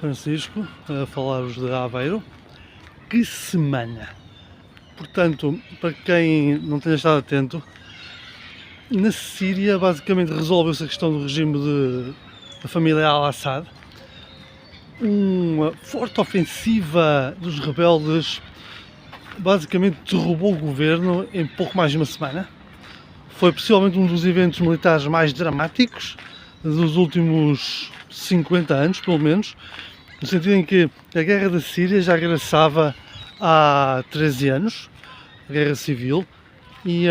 Francisco, a falar-vos de Aveiro. Que semana! Portanto, para quem não tenha estado atento, na Síria basicamente resolveu-se a questão do regime da família Al-Assad. Uma forte ofensiva dos rebeldes basicamente derrubou o governo em pouco mais de uma semana. Foi possivelmente um dos eventos militares mais dramáticos dos últimos 50 anos, pelo menos, no sentido em que a guerra da Síria já regressava há 13 anos, a guerra civil, e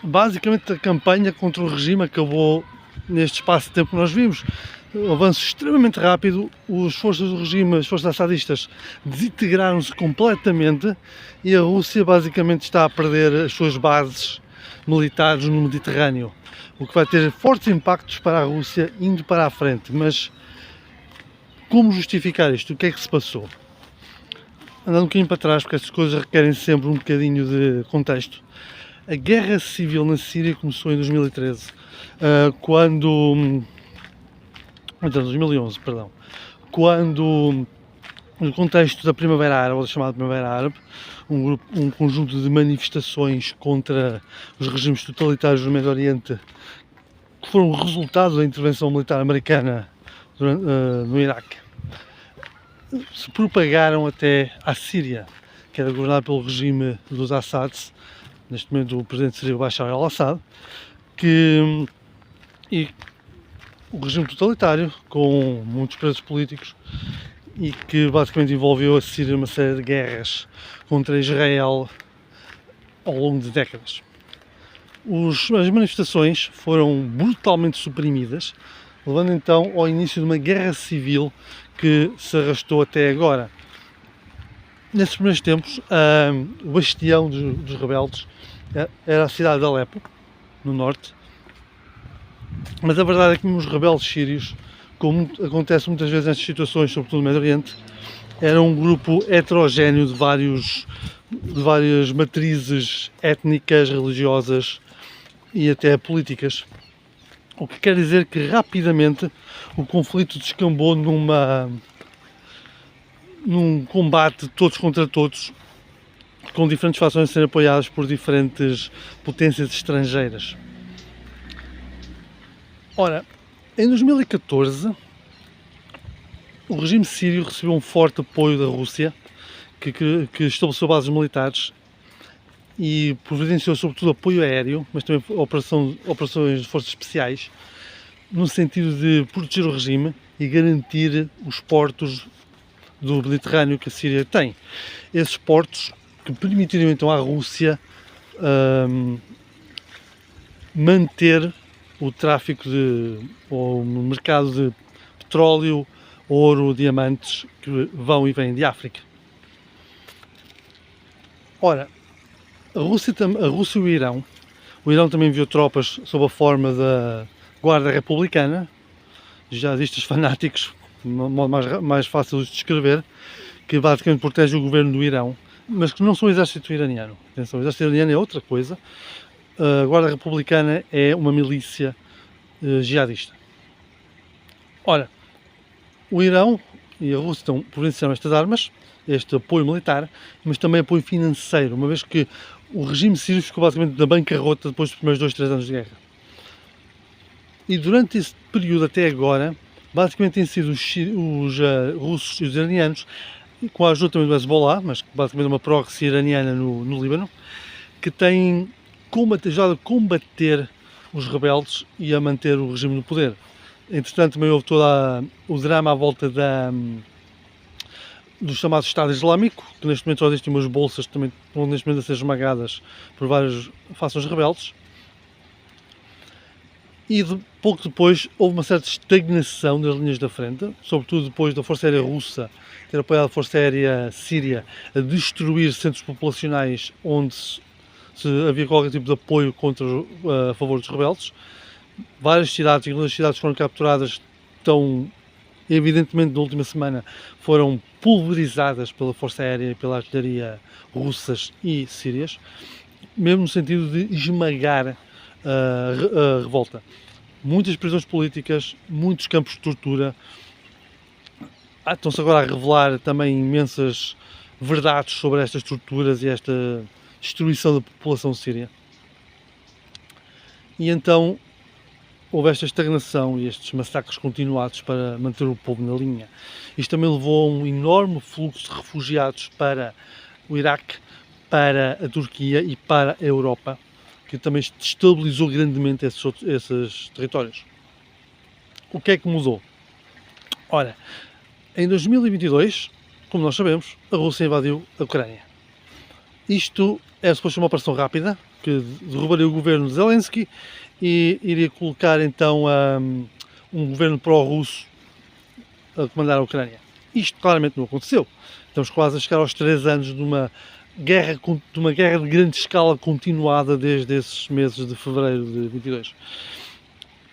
basicamente a campanha contra o regime acabou neste espaço de tempo que nós vimos. Um avanço extremamente rápido, as forças do regime, as forças assadistas desintegraram-se completamente e a Rússia basicamente está a perder as suas bases militares no Mediterrâneo, o que vai ter fortes impactos para a Rússia indo para a frente. Mas como justificar isto? O que é que se passou? Andando um bocadinho para trás, porque estas coisas requerem sempre um bocadinho de contexto. A guerra civil na Síria começou em 2013, então 2011, perdão, quando, no contexto da Primavera Árabe, ou da chamada Primavera Árabe, um conjunto de manifestações contra os regimes totalitários do Médio Oriente, que foram o resultado da intervenção militar americana no Iraque, se propagaram até à Síria, que era governada pelo regime dos Assads. Neste momento o presidente seria o Bashar al-Assad, e o regime totalitário, com muitos presos políticos, e que basicamente envolveu a Síria numa série de guerras contra Israel ao longo de décadas. As manifestações foram brutalmente suprimidas, levando então ao início de uma guerra civil que se arrastou até agora. Nesses primeiros tempos, o bastião dos rebeldes era a cidade de Alepo, no norte, mas a verdade é que os rebeldes sírios, como acontece muitas vezes nestas situações, sobretudo no Médio Oriente, era um grupo heterogéneo de várias matrizes étnicas, religiosas e até políticas. O que quer dizer que rapidamente o conflito descambou num combate todos contra todos, com diferentes fações a serem apoiadas por diferentes potências estrangeiras. Ora, em 2014, o regime sírio recebeu um forte apoio da Rússia, que estabeleceu bases militares e providenciou sobretudo apoio aéreo, mas também operações de forças especiais, no sentido de proteger o regime e garantir os portos do Mediterrâneo que a Síria tem. Esses portos que permitiriam então à Rússia manter o tráfico ou o mercado de petróleo, ouro, diamantes que vão e vêm de África. Ora, a Rússia e o Irão também enviou tropas sob a forma da Guarda Republicana, jihadistas fanáticos, de um modo mais fácil de descrever, que basicamente protege o governo do Irão, mas que não são o exército iraniano. Atenção, o exército iraniano é outra coisa. A Guarda Republicana é uma milícia jihadista. Ora, o Irão e a Rússia providenciaram estas armas, este apoio militar, mas também apoio financeiro, uma vez que o regime sírio ficou basicamente na bancarrota depois dos primeiros 2-3 anos de guerra. E durante esse período até agora, basicamente têm sido os russos e os iranianos, com a ajuda também do Hezbollah, mas basicamente uma proxy iraniana no Líbano, que têm ajudado a combater os rebeldes e a manter o regime no poder. Entretanto, também houve todo o drama à volta do chamado Estado Islâmico, que neste momento só existem umas bolsas que também estão neste momento a ser esmagadas por várias fações rebeldes. E pouco depois houve uma certa estagnação das linhas da frente, sobretudo depois da Força Aérea Russa ter apoiado a Força Aérea Síria a destruir centros populacionais onde se havia qualquer tipo de apoio a favor dos rebeldes. Várias cidades, inclusive as cidades que foram capturadas, evidentemente na última semana, foram pulverizadas pela Força Aérea e pela artilharia russas e sírias, mesmo no sentido de esmagar a revolta. Muitas prisões políticas, muitos campos de tortura, estão-se agora a revelar também imensas verdades sobre estas torturas e esta destruição da população síria. E então houve esta estagnação e estes massacres continuados para manter o povo na linha. Isto também levou a um enorme fluxo de refugiados para o Iraque, para a Turquia e para a Europa, que também destabilizou grandemente esses territórios. O que é que mudou? Ora, em 2022, como nós sabemos, a Rússia invadiu a Ucrânia. Isto é suposto uma operação rápida, que derrubaria o governo de Zelensky e iria colocar então um governo pró-russo a comandar a Ucrânia. Isto claramente não aconteceu. Estamos quase a chegar aos 3 anos de uma guerra de grande escala continuada desde esses meses de fevereiro de 22.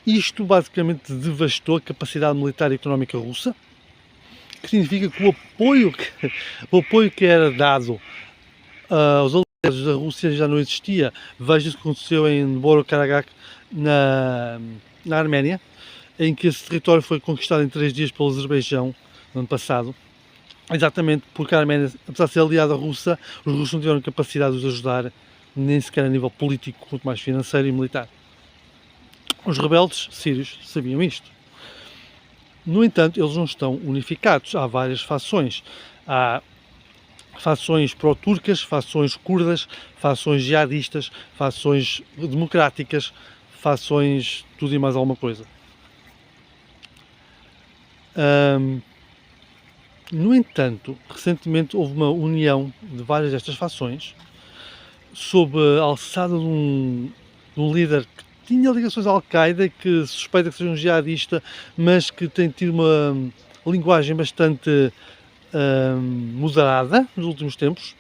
Isto basicamente devastou a capacidade militar e económica russa, que significa que o apoio que era dado aos aliados da Rússia já não existia. Veja-se o que aconteceu em Nagorno-Karabakh, na Arménia, em que esse território foi conquistado em 3 dias pelo Azerbaijão no ano passado, exatamente porque a Arménia, apesar de ser aliada russa, os russos não tiveram capacidade de os ajudar, nem sequer a nível político, quanto mais financeiro e militar. Os rebeldes sírios sabiam isto. No entanto, eles não estão unificados. Há várias fações. Há fações pró-turcas, fações curdas, fações jihadistas, fações democráticas, fações tudo e mais alguma coisa. No entanto, recentemente houve uma união de várias destas fações sob a alçada de um líder que tinha ligações à Al-Qaeda, que suspeita que seja um jihadista, mas que tem tido uma linguagem bastante moderada nos últimos tempos.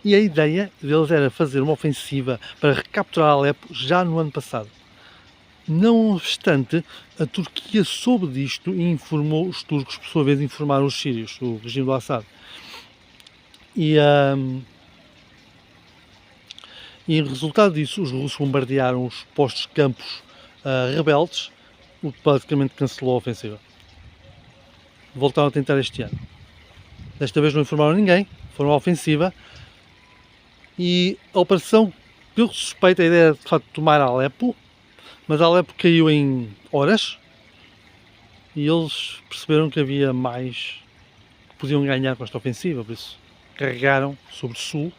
E a ideia deles era fazer uma ofensiva para recapturar Alepo já no ano passado. Não obstante, a Turquia soube disto e informou os turcos, por sua vez informaram os sírios, o regime do Assad. E em resultado disso, os russos bombardearam os postos de campos rebeldes, o que basicamente cancelou a ofensiva. Voltaram a tentar este ano. Desta vez não informaram ninguém, foram à ofensiva e a operação, pelo que suspeito, a ideia era de facto tomar Alepo, mas Alepo caiu em horas e eles perceberam que havia mais que podiam ganhar com esta ofensiva, por isso carregaram sobre o sul,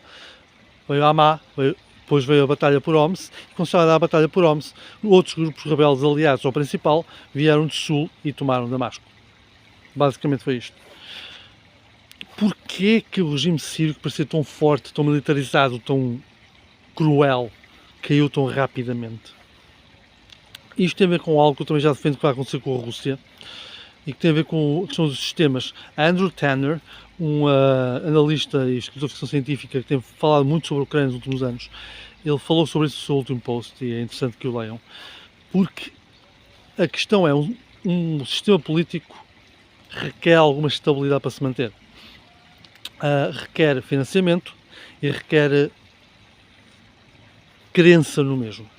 veio Hama, depois veio a batalha por Homs, e quando estava a dar a batalha por Homs, outros grupos rebeldes aliados ao principal vieram de sul e tomaram Damasco. Basicamente foi isto. Porquê que o regime sírio, que parecia tão forte, tão militarizado, tão cruel, caiu tão rapidamente? Isto tem a ver com algo que eu também já defendo que vai acontecer com a Rússia e que tem a ver com a questão dos sistemas. Andrew Tanner, um analista e escritor de ficção científica que tem falado muito sobre a Ucrânia nos últimos anos, ele falou sobre isso no seu último post e é interessante que o leiam, porque a questão é um sistema político requer alguma estabilidade para se manter. Requer financiamento e requer crença no mesmo.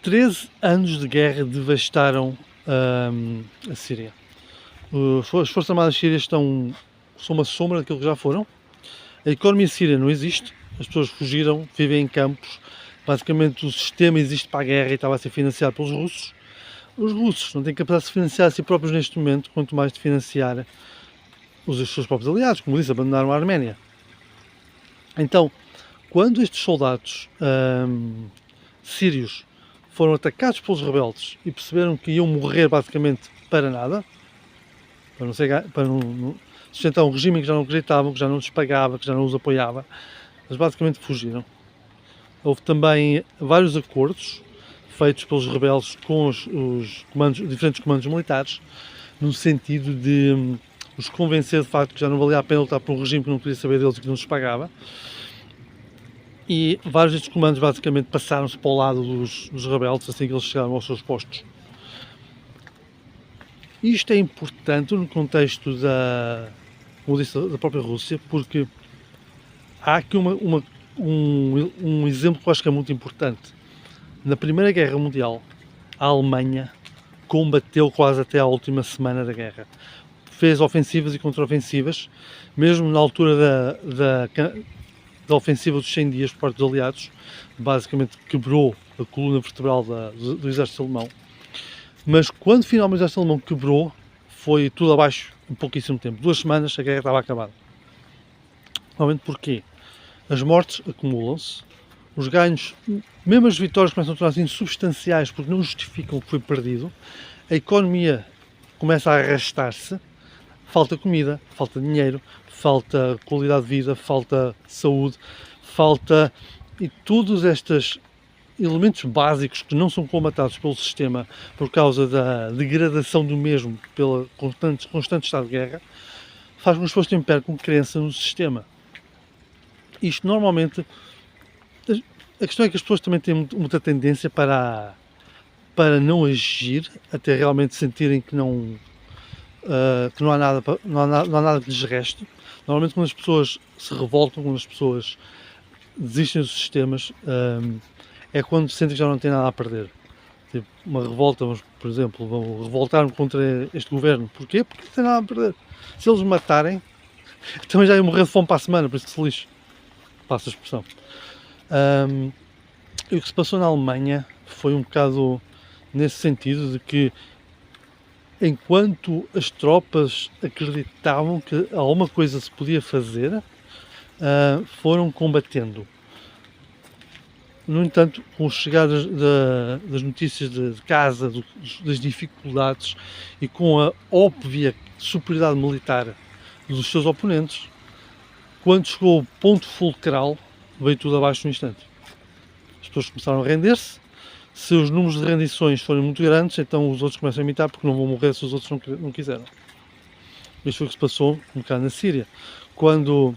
13 anos de guerra devastaram a Síria. As Forças Armadas Sírias são uma sombra daquilo que já foram. A economia síria não existe, as pessoas fugiram, vivem em campos. Basicamente o sistema existe para a guerra e estava a ser financiado pelos russos. Os russos não têm capacidade de se financiar a si próprios neste momento, quanto mais de financiar os seus próprios aliados, como disse, abandonaram a Arménia. Então, quando estes soldados sírios foram atacados pelos rebeldes e perceberam que iam morrer basicamente para nada, para não sustentar um regime que já não acreditavam, que já não lhes pagava, que já não os apoiava, eles basicamente fugiram. Houve também vários acordos feitos pelos rebeldes com os diferentes comandos militares, no sentido de os convencer de facto que já não valia a pena lutar por um regime que não queria saber deles e que não os pagava. E vários destes comandos basicamente passaram-se para o lado dos rebeldes assim que eles chegaram aos seus postos. Isto é importante no contexto da própria Rússia, porque há aqui um exemplo que eu acho que é muito importante. Na Primeira Guerra Mundial, a Alemanha combateu quase até à última semana da guerra. Fez ofensivas e contraofensivas, mesmo na altura da ofensiva dos 100 dias por parte dos aliados, basicamente quebrou a coluna vertebral do exército alemão. Mas quando finalmente o exército alemão quebrou, foi tudo abaixo em pouquíssimo tempo. 2 semanas a guerra estava acabada. Normalmente porquê? As mortes acumulam-se, os ganhos, mesmo as vitórias começam a tornar-se insubstanciais porque não justificam o que foi perdido, a economia começa a arrastar-se, falta comida, falta dinheiro, falta qualidade de vida, falta saúde, falta... E todos estes elementos básicos que não são comatados pelo sistema por causa da degradação do mesmo, pelo constante estado de guerra, faz com que as pessoas tenham percam crença no sistema. Isto normalmente... A questão é que as pessoas também têm muita tendência para não agir, até realmente sentirem que não há nada que lhes reste. Normalmente quando as pessoas se revoltam, quando as pessoas desistem dos sistemas, é quando sentem que já não têm nada a perder. Tipo, uma revolta, por exemplo, vão revoltar-me contra este governo. Porquê? Porque não têm nada a perder. Se eles me matarem, também já ia morrer de fome para a semana, por isso que se lixe. Passa a expressão. E o que se passou na Alemanha foi um bocado nesse sentido de que enquanto as tropas acreditavam que alguma coisa se podia fazer, foram combatendo. No entanto, com o chegar das notícias de casa, das dificuldades e com a óbvia superioridade militar dos seus oponentes, quando chegou o ponto fulcral, veio tudo abaixo no instante. As pessoas começaram a render-se. Se os números de rendições forem muito grandes, então os outros começam a imitar porque não vão morrer se os outros não quiseram. Isto foi o que se passou um bocado na Síria. Quando,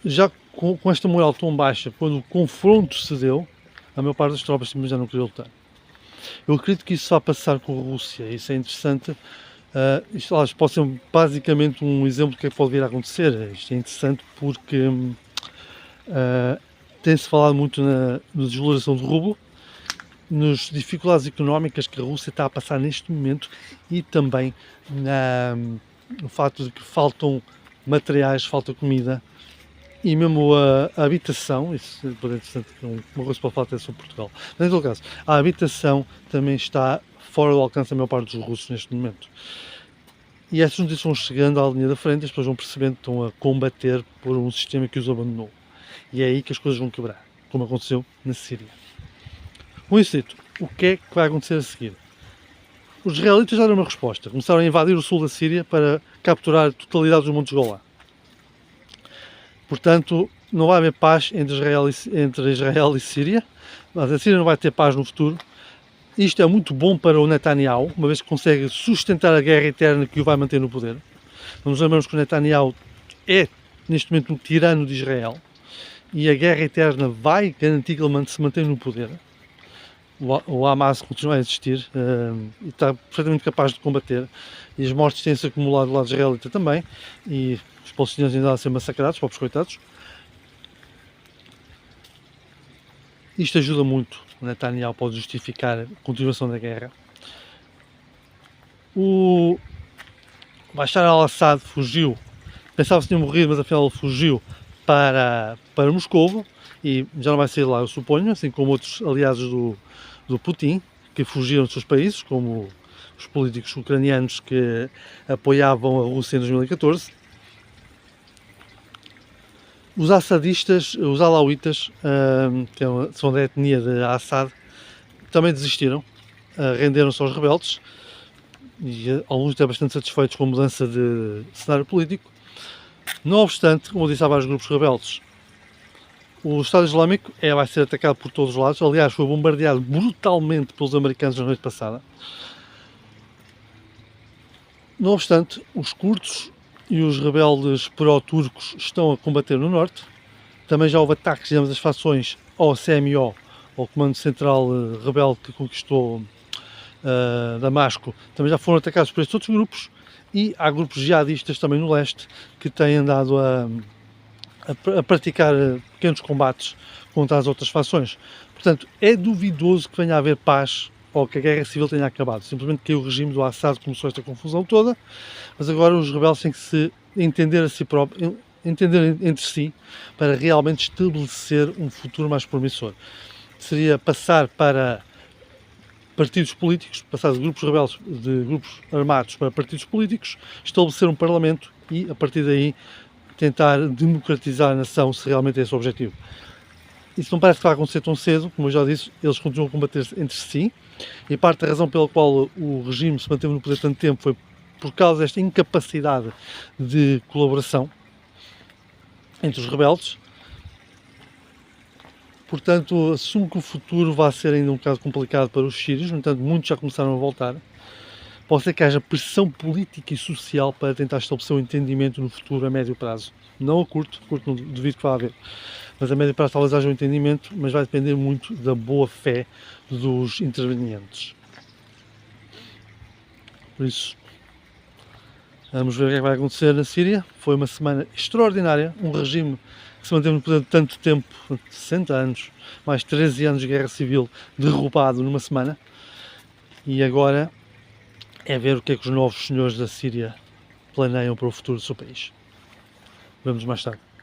já com esta moral tão baixa, quando o confronto se deu, a maior parte das tropas já não queria lutar. Eu acredito que isso vai passar com a Rússia. Isso é interessante. Isto pode ser basicamente um exemplo do que é que pode vir a acontecer. Isto é interessante porque tem-se falado muito na desvalorização do rublo, nas dificuldades económicas que a Rússia está a passar neste momento e também no facto de que faltam materiais, falta comida e mesmo a habitação, isso é interessante, uma coisa para falar até sobre Portugal. Mas em todo caso, a habitação também está fora do alcance da maior parte dos russos neste momento. E essas notícias vão chegando à linha da frente e as pessoas vão percebendo que estão a combater por um sistema que os abandonou. E é aí que as coisas vão quebrar, como aconteceu na Síria. Com isso dito, o que é que vai acontecer a seguir? Os israelitas já deram uma resposta. Começaram a invadir o sul da Síria para capturar a totalidade dos Montes Golã. Portanto, não vai haver paz entre Israel e Síria, mas a Síria não vai ter paz no futuro. Isto é muito bom para o Netanyahu, uma vez que consegue sustentar a guerra eterna que o vai manter no poder. Nos lembramos que o Netanyahu é, neste momento, um tirano de Israel e a guerra eterna vai garantir que ele se mantém no poder. O Hamas continua a existir e está perfeitamente capaz de combater, e as mortes têm-se acumulado do lado israelita também, e os palestinianos ainda a ser massacrados, pobres coitados. Isto ajuda muito. O Netanyahu pode justificar a continuação da guerra. O Bashar al-Assad fugiu, pensava-se que tinha morrido, mas afinal ele fugiu para Moscovo e já não vai sair lá, eu suponho, assim como outros aliados do Putin, que fugiram dos seus países, como os políticos ucranianos que apoiavam a Rússia em 2014. Os assadistas, os alauítas, que são da etnia de Assad, também desistiram, renderam-se aos rebeldes, e alguns estão bastante satisfeitos com a mudança de cenário político. Não obstante, como eu disse, há vários grupos rebeldes. O Estado Islâmico vai ser atacado por todos os lados, aliás foi bombardeado brutalmente pelos americanos na noite passada. Não obstante, os curdos e os rebeldes pró-turcos estão a combater no norte. Também já houve ataques, digamos, das fações ao CMO, ao Comando Central Rebelde que conquistou Damasco. Também já foram atacados por estes outros grupos, e há grupos jihadistas também no leste que têm andado a praticar pequenos combates contra as outras fações. Portanto, é duvidoso que venha a haver paz ou que a guerra civil tenha acabado. Simplesmente que o regime do Assad começou esta confusão toda, mas agora os rebeldes têm que se entender a si próprios, entender entre si, para realmente estabelecer um futuro mais promissor. Seria passar para partidos políticos, passar de grupos rebeldes, de grupos armados para partidos políticos, estabelecer um parlamento e, a partir daí, tentar democratizar a nação, se realmente é esse o objetivo. Isso não parece que vai acontecer tão cedo, como eu já disse, eles continuam a combater entre si, e parte da razão pela qual o regime se manteve no poder tanto tempo foi por causa desta incapacidade de colaboração entre os rebeldes. Portanto, assumo que o futuro vai ser ainda um bocado complicado para os sírios, no entanto, muitos já começaram a voltar. Pode ser que haja pressão política e social para tentar estabelecer um entendimento no futuro a médio prazo. Não a curto não duvido que vá haver. Mas a médio prazo talvez haja um entendimento, mas vai depender muito da boa fé dos intervenientes. Por isso, vamos ver o que é que vai acontecer na Síria. Foi uma semana extraordinária, um regime que se manteve no poder tanto tempo, 60 anos, mais 13 anos de guerra civil, derrubado numa semana. E agora é ver o que é que os novos senhores da Síria planeiam para o futuro do seu país. Vemos mais tarde.